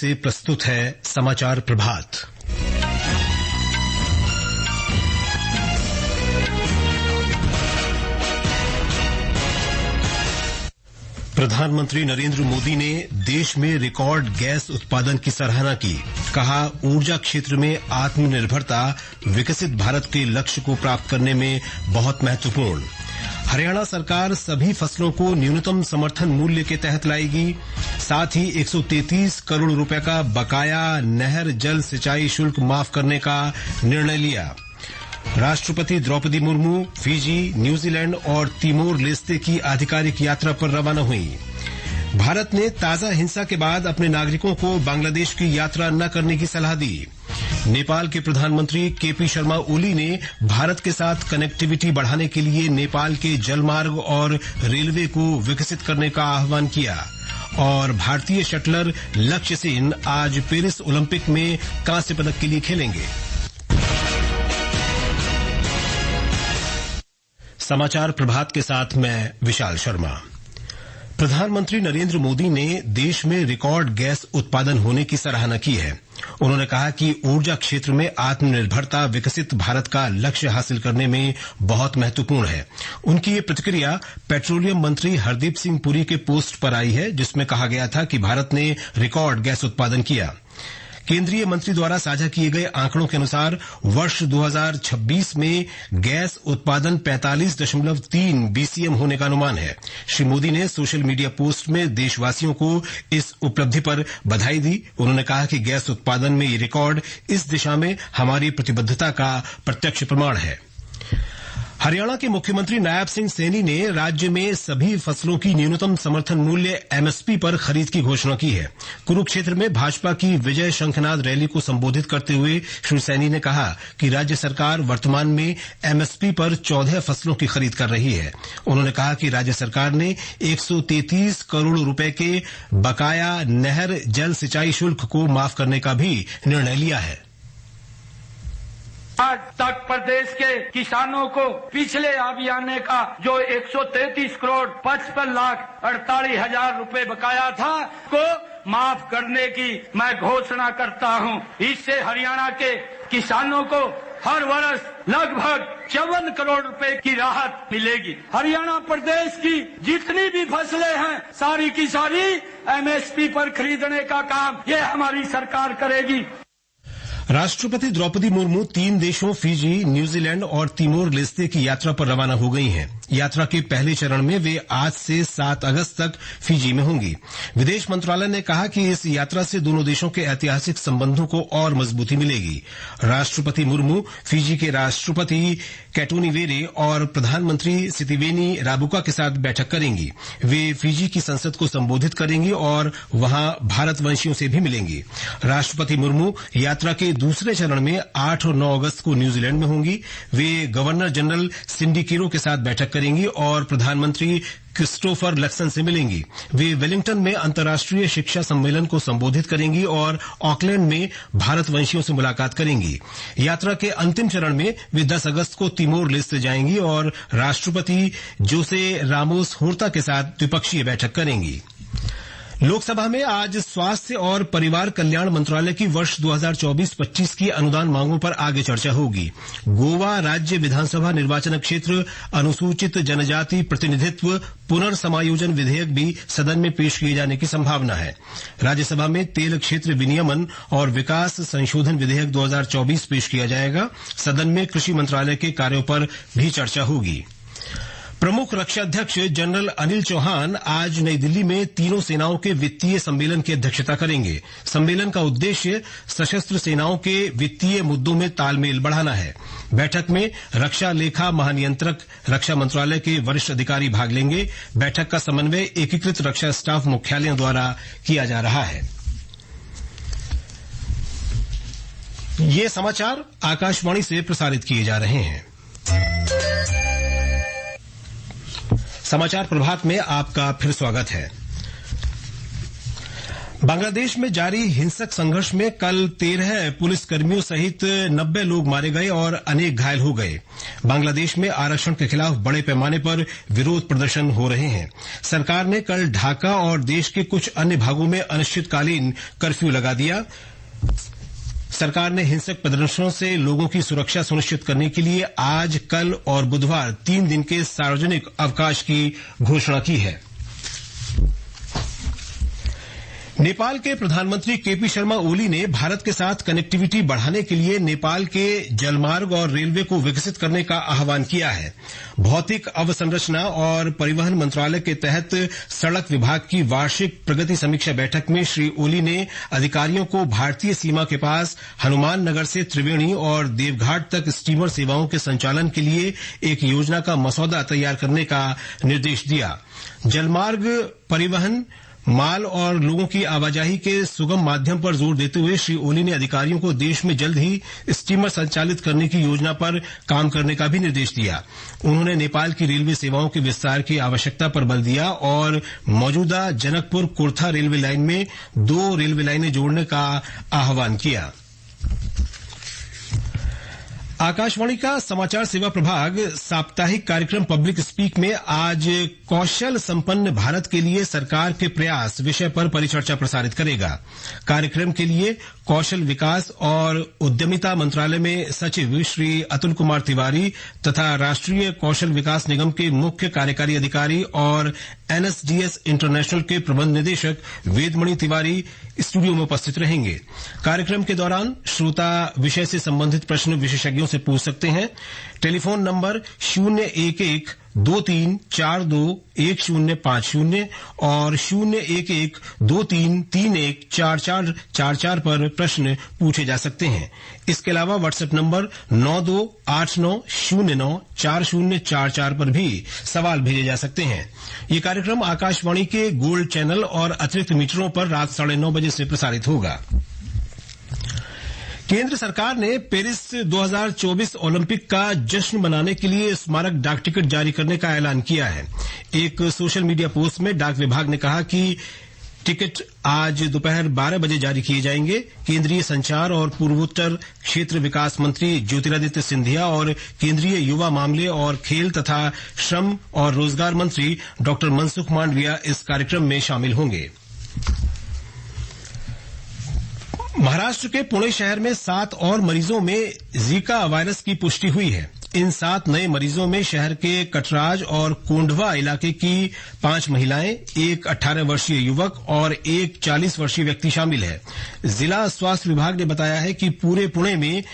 से प्रस्तुत है समाचार प्रभात। प्रधानमंत्री नरेंद्र मोदी ने देश में रिकॉर्ड गैस उत्पादन की सराहना की। कहा, ऊर्जा क्षेत्र में आत्मनिर्भरता विकसित भारत के लक्ष्य को प्राप्त करने में बहुत महत्वपूर्ण। हरियाणा सरकार सभी फसलों को न्यूनतम समर्थन मूल्य के तहत लाएगी। साथ ही 133 करोड़ रुपए का बकाया नहर जल सिंचाई शुल्क माफ करने का निर्णय लिया। राष्ट्रपति द्रौपदी मुर्मू फिजी, न्यूजीलैंड और तिमोर लेस्ते की आधिकारिक यात्रा पर रवाना हुई। भारत ने ताजा हिंसा के बाद अपने नागरिकों को बांग्लादेश की यात्रा न करने की सलाह दी। नेपाल के प्रधानमंत्री केपी शर्मा ओली ने भारत के साथ कनेक्टिविटी बढ़ाने के लिए नेपाल के जलमार्ग और रेलवे को विकसित करने का आह्वान किया। और भारतीय शटलर लक्ष्य सेन आज पेरिस ओलंपिक में कांस्य पदक के लिए खेलेंगे। समाचार प्रभात के साथ मैं विशाल शर्मा। प्रधानमंत्री नरेंद्र मोदी ने देश में रिकॉर्ड गैस उत्पादन होने की सराहना की है। उन्होंने कहा कि ऊर्जा क्षेत्र में आत्मनिर्भरता विकसित भारत का लक्ष्य हासिल करने में बहुत महत्वपूर्ण है। उनकी ये प्रतिक्रिया पेट्रोलियम मंत्री हरदीप सिंह पुरी के पोस्ट पर आई है, जिसमें कहा गया था कि भारत ने रिकॉर्ड गैस उत्पादन किया। केंद्रीय मंत्री द्वारा साझा किए गए आंकड़ों के अनुसार वर्ष 2026 में गैस उत्पादन 45.3 बीसीएम होने का अनुमान है। श्री मोदी ने सोशल मीडिया पोस्ट में देशवासियों को इस उपलब्धि पर बधाई दी। उन्होंने कहा कि गैस उत्पादन में ये रिकॉर्ड इस दिशा में हमारी प्रतिबद्धता का प्रत्यक्ष प्रमाण है। हरियाणा के मुख्यमंत्री नायब सिंह सैनी ने राज्य में सभी फसलों की न्यूनतम समर्थन मूल्य एमएसपी पर खरीद की घोषणा की है। कुरुक्षेत्र में भाजपा की विजय शंखनाद रैली को संबोधित करते हुए श्री सैनी ने कहा कि राज्य सरकार वर्तमान में एमएसपी पर 14 फसलों की खरीद कर रही है। उन्होंने कहा कि राज्य सरकार ने 133 करोड़ रुपए के बकाया नहर जल सिंचाई शुल्क को माफ करने का भी निर्णय लिया है। आज तक प्रदेश के किसानों को पिछले अभियान का जो 133 करोड़ 55 लाख 48 हजार रुपए बकाया था को माफ करने की मैं घोषणा करता हूं। इससे हरियाणा के किसानों को हर वर्ष लगभग 54 करोड़ रुपए की राहत मिलेगी। हरियाणा प्रदेश की जितनी भी फसलें हैं सारी की सारी एमएसपी पर खरीदने का काम ये हमारी सरकार करेगी। राष्ट्रपति द्रौपदी मुर्मू 3 देशों फिजी, न्यूजीलैंड और तिमोर लेस्ते की यात्रा पर रवाना हो गई हैं। यात्रा के पहले चरण में वे आज से 7 अगस्त तक फिजी में होंगी। विदेश मंत्रालय ने कहा कि इस यात्रा से दोनों देशों के ऐतिहासिक संबंधों को और मजबूती मिलेगी। राष्ट्रपति मुर्मू फिजी के राष्ट्रपति कैटोनीवेरे और प्रधानमंत्री सितिवेनी राबुका के साथ बैठक करेंगी। वे फिजी की संसद को संबोधित करेंगी और वहां भारतवंशियों से भी मिलेंगी। राष्ट्रपति मुर्मू यात्रा के दूसरे चरण में 8 और 9 अगस्त को न्यूजीलैंड में होंगी। वे गवर्नर जनरल सिंडी किरो के साथ बैठक करेंगी और प्रधानमंत्री क्रिस्टोफर लक्सन से मिलेंगी। वे वेलिंगटन में अंतर्राष्ट्रीय शिक्षा सम्मेलन को संबोधित करेंगी और ऑकलैंड में भारतवंशियों से मुलाकात करेंगी। यात्रा के अंतिम चरण में वे 10 अगस्त को तिमोर लेस्ते जाएंगी और राष्ट्रपति जोसे रामोस होर्ता के साथ द्विपक्षीय बैठक करेंगी। लोकसभा में आज स्वास्थ्य और परिवार कल्याण मंत्रालय की वर्ष 2024-25 की अनुदान मांगों पर आगे चर्चा होगी। गोवा राज्य विधानसभा निर्वाचन क्षेत्र अनुसूचित जनजाति प्रतिनिधित्व पुनर्समायोजन विधेयक भी सदन में पेश किए जाने की संभावना है। राज्यसभा में तेल क्षेत्र विनियमन और विकास संशोधन विधेयक 2024 पेश किया जाएगा। सदन में कृषि मंत्रालय के कार्यों पर भी चर्चा होगी। प्रमुख रक्षा अध्यक्ष जनरल अनिल चौहान आज नई दिल्ली में तीनों सेनाओं के वित्तीय सम्मेलन की अध्यक्षता करेंगे। सम्मेलन का उद्देश्य सशस्त्र सेनाओं के वित्तीय मुद्दों में तालमेल बढ़ाना है। बैठक में रक्षा लेखा महानियंत्रक रक्षा मंत्रालय के वरिष्ठ अधिकारी भाग लेंगे। बैठक का समन्वय एकीकृत रक्षा स्टाफ मुख्यालयों द्वारा किया जा रहा है। ये समाचार आकाशवाणी से प्रसारित किए जा रहे हैं। समाचार प्रभात में आपका फिर स्वागत है। बांग्लादेश में जारी हिंसक संघर्ष में कल 13 पुलिसकर्मियों सहित 90 लोग मारे गए और अनेक घायल हो गए। बांग्लादेश में आरक्षण के खिलाफ बड़े पैमाने पर विरोध प्रदर्शन हो रहे हैं। सरकार ने कल ढाका और देश के कुछ अन्य भागों में अनिश्चितकालीन कर्फ्यू लगा दिया। सरकार ने हिंसक प्रदर्शनों से लोगों की सुरक्षा सुनिश्चित करने के लिए आज, कल और बुधवार 3 दिन के सार्वजनिक अवकाश की घोषणा की है। नेपाल के प्रधानमंत्री केपी शर्मा ओली ने भारत के साथ कनेक्टिविटी बढ़ाने के लिए नेपाल के जलमार्ग और रेलवे को विकसित करने का आह्वान किया है। भौतिक अवसंरचना और परिवहन मंत्रालय के तहत सड़क विभाग की वार्षिक प्रगति समीक्षा बैठक में श्री ओली ने अधिकारियों को भारतीय सीमा के पास हनुमान नगर से त्रिवेणी और देवघाट तक स्टीमर सेवाओं के संचालन के लिए एक योजना का मसौदा तैयार करने का निर्देश दिया। जलमार्ग परिवहन, माल और लोगों की आवाजाही के सुगम माध्यम पर जोर देते हुए श्री ओली ने अधिकारियों को देश में जल्द ही स्टीमर संचालित करने की योजना पर काम करने का भी निर्देश दिया। उन्होंने नेपाल की रेलवे सेवाओं के विस्तार की आवश्यकता पर बल दिया और मौजूदा जनकपुर कुर्था रेलवे लाइन में 2 रेलवे लाइनें जोड़ने का आह्वान किया। आकाशवाणी का समाचार सेवा प्रभाग साप्ताहिक कार्यक्रम पब्लिक स्पीक में आज कौशल संपन्न भारत के लिए सरकार के प्रयास विषय पर परिचर्चा प्रसारित करेगा। कार्यक्रम के लिए कौशल विकास और उद्यमिता मंत्रालय में सचिव श्री अतुल कुमार तिवारी तथा राष्ट्रीय कौशल विकास निगम के मुख्य कार्यकारी अधिकारी और एनएसडीएस इंटरनेशनल के प्रबंध निदेशक वेदमणि तिवारी स्टूडियो में उपस्थित रहेंगे। कार्यक्रम के दौरान श्रोता विषय से संबंधित प्रश्न विशेषज्ञों से पूछ सकते हैं। टेलीफोन नंबर 011-2342-1050 और 011-2331-4444 पर प्रश्न पूछे जा सकते हैं। इसके अलावा व्हाट्सएप नंबर 9289094044 पर भी सवाल भेजे जा सकते हैं। ये कार्यक्रम आकाशवाणी के गोल्ड चैनल और अतिरिक्त मीटरों पर रात 9:30 बजे से प्रसारित होगा। केंद्र सरकार ने पेरिस 2024 ओलंपिक का जश्न मनाने के लिए स्मारक डाक टिकट जारी करने का ऐलान किया है। एक सोशल मीडिया पोस्ट में डाक विभाग ने कहा कि टिकट आज दोपहर 12 बजे जारी किए जाएंगे। केंद्रीय संचार और पूर्वोत्तर क्षेत्र विकास मंत्री ज्योतिरादित्य सिंधिया और केंद्रीय युवा मामले और खेल तथा श्रम और रोजगार मंत्री डॉक्टर मनसुख मांडविया इस कार्यक्रम में शामिल होंगे। महाराष्ट्र के पुणे शहर में 7 और मरीजों में जीका वायरस की पुष्टि हुई है। इन 7 नए मरीजों में शहर के कटराज और कोंढवा इलाके की 5 महिलाएं, एक 18 वर्षीय युवक और एक 40 वर्षीय व्यक्ति शामिल है। जिला स्वास्थ्य विभाग ने बताया है कि पूरे पुणे में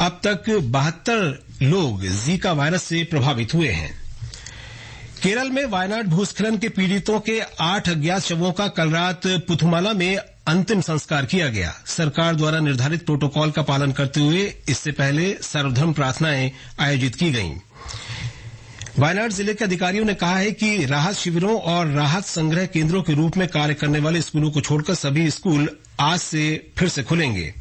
अब तक 72 लोग जीका वायरस से प्रभावित हुए हैं। केरल में वायनाड भूस्खलन के पीड़ितों के 8 अज्ञात शवों का कल रात पुथुमाला में अंतिम संस्कार किया गया। सरकार द्वारा निर्धारित प्रोटोकॉल का पालन करते हुए इससे पहले सर्वधर्म प्रार्थनाएं आयोजित की गईं। वायनाड जिले के अधिकारियों ने कहा है कि राहत शिविरों और राहत संग्रह केंद्रों के रूप में कार्य करने वाले स्कूलों को छोड़कर सभी स्कूल आज से फिर से खुलेंगे।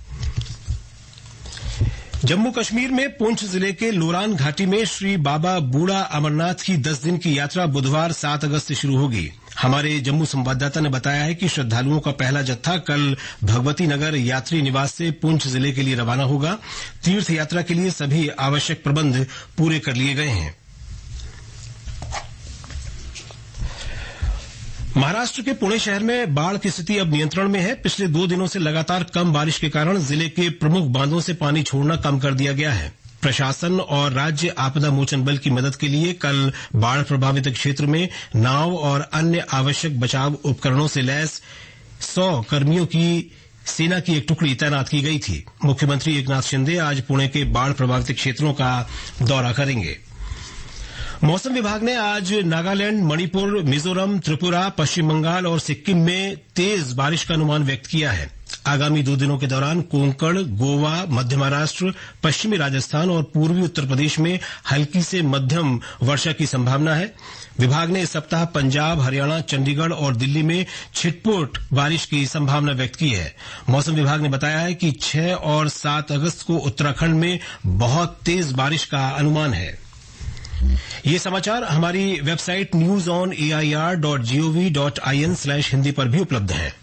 जम्मू कश्मीर में पुंछ जिले के लोरान घाटी में श्री बाबा बूढ़ा अमरनाथ की 10 दिन की यात्रा बुधवार 7 अगस्त से शुरू होगी। हमारे जम्मू संवाददाता ने बताया है कि श्रद्धालुओं का पहला जत्था कल भगवती नगर यात्री निवास से पुंछ जिले के लिए रवाना होगा। तीर्थ यात्रा के लिए सभी आवश्यक प्रबंध पूरे कर लिए गए हैं। महाराष्ट्र के पुणे शहर में बाढ़ की स्थिति अब नियंत्रण में है। पिछले 2 दिनों से लगातार कम बारिश के कारण जिले के प्रमुख बांधों से पानी छोड़ना कम कर दिया गया है। प्रशासन और राज्य आपदा मोचन बल की मदद के लिए कल बाढ़ प्रभावित क्षेत्र में नाव और अन्य आवश्यक बचाव उपकरणों से लैस 100 कर्मियों की सेना की एक टुकड़ी तैनात की गई थी। मुख्यमंत्री एकनाथ शिंदे आज पुणे के बाढ़ प्रभावित क्षेत्रों का दौरा करेंगे। मौसम विभाग ने आज नागालैंड, मणिपुर, मिजोरम, त्रिपुरा, पश्चिम बंगाल और सिक्किम में तेज बारिश का अनुमान व्यक्त किया है। आगामी 2 दिनों के दौरान कोंकण, गोवा, मध्य महाराष्ट्र, पश्चिमी राजस्थान और पूर्वी उत्तर प्रदेश में हल्की से मध्यम वर्षा की संभावना है। विभाग ने इस सप्ताह पंजाब, हरियाणा, चंडीगढ़ और दिल्ली में छिटपुट बारिश की संभावना व्यक्त की है। मौसम विभाग ने बताया है कि 6 और 7 अगस्त को उत्तराखंड में बहुत तेज बारिश का अनुमान है। ये समाचार हमारी वेबसाइट newsonair.gov.in/hindi पर भी उपलब्ध है।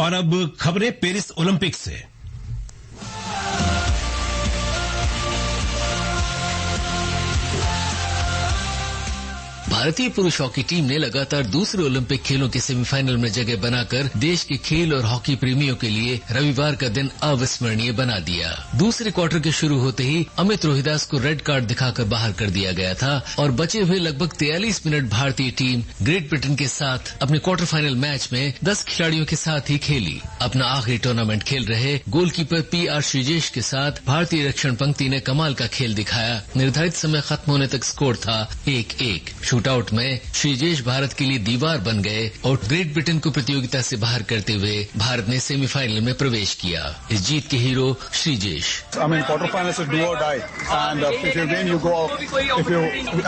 और अब खबरें पेरिस ओलंपिक से। भारतीय पुरुष हॉकी टीम ने लगातार दूसरे ओलंपिक खेलों के सेमीफाइनल में जगह बनाकर देश के खेल और हॉकी प्रेमियों के लिए रविवार का दिन अविस्मरणीय बना दिया। दूसरे क्वार्टर के शुरू होते ही अमित रोहिदास को रेड कार्ड दिखाकर बाहर कर दिया गया था और बचे हुए लगभग 43 मिनट भारतीय टीम ग्रेट ब्रिटेन के साथ अपने क्वार्टर फाइनल मैच में 10 खिलाड़ियों के साथ ही खेली। अपना आखिरी टूर्नामेंट खेल रहे गोलकीपर PR श्रीजेश के साथ भारतीय रक्षण पंक्ति ने कमाल का खेल दिखाया। निर्धारित समय खत्म होने तक स्कोर था 1-1। शूटआउट में श्रीजेश भारत के लिए दीवार बन गए और ग्रेट ब्रिटेन को प्रतियोगिता से बाहर करते हुए भारत ने सेमीफाइनल में प्रवेश किया। इस जीत के hero Sreejesh. Quarter finals is do or die, and if you win, you go. If you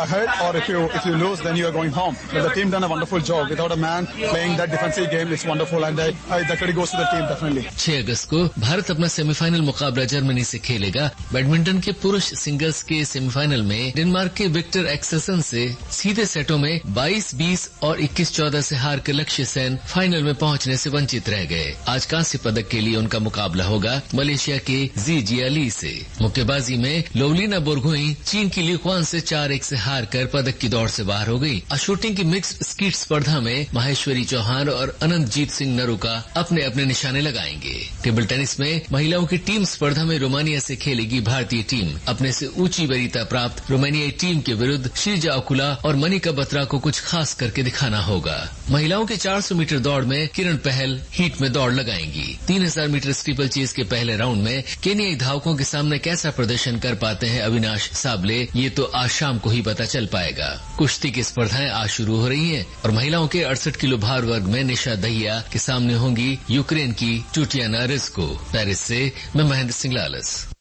ahead or if you lose, then you are going home. But the team done a wonderful job. Without a man playing that defensive game, it's wonderful, and the credit goes to the team definitely. 6 अगस्त को भारत अपना semifinal मुकाबला Germany से खेलेगा। Badminton के पुरुष singles के semifinal में Denmark के विक्टर एक्सेल्सन से सीधे सेटों में 22-20 और 21-14 से हार कर लक्ष्य सेन फाइनल में पहुंचने से वंचित रह गए। आज कांस्य पदक के लिए उनका मुकाबला होगा मलेशिया के जी जियाली से। मुक्केबाजी में लोवलिना बोरगोहेन चीन की ली क्वान से 4-1 से हार कर पदक की दौड़ से बाहर हो गई। शूटिंग की मिक्स्ड स्कीट स्पर्धा में माहेश्वरी चौहान और अनंतजीत सिंह नरूका अपने अपने निशाने लगाएंगे। टेबल टेनिस में महिलाओं की टीम स्पर्धा में रोमानिया से खेलेगी भारतीय टीम। अपने से ऊंची वरीयता प्राप्त रोमानियाई टीम के विरुद्ध श्रीजा अकुला और मनिका बत्रा को कुछ खास करके दिखाना होगा। महिलाओं के 400 मीटर दौड़ में किरण पहल हीट में दौड़ लगाएंगी। 3000 मीटर स्टीपल चेज के पहले राउंड में केनियाई धावकों के सामने कैसा प्रदर्शन कर पाते हैं अविनाश साबले, ये तो आज शाम को ही पता चल पाएगा। कुश्ती की स्पर्धाएं आज शुरू हो रही हैं और महिलाओं के 68 किलो भार वर्ग में निशा दहिया के सामने होंगी यूक्रेन की टूटियाना रिस्को। पेरिस से मैं महेंद्र सिंह लालस।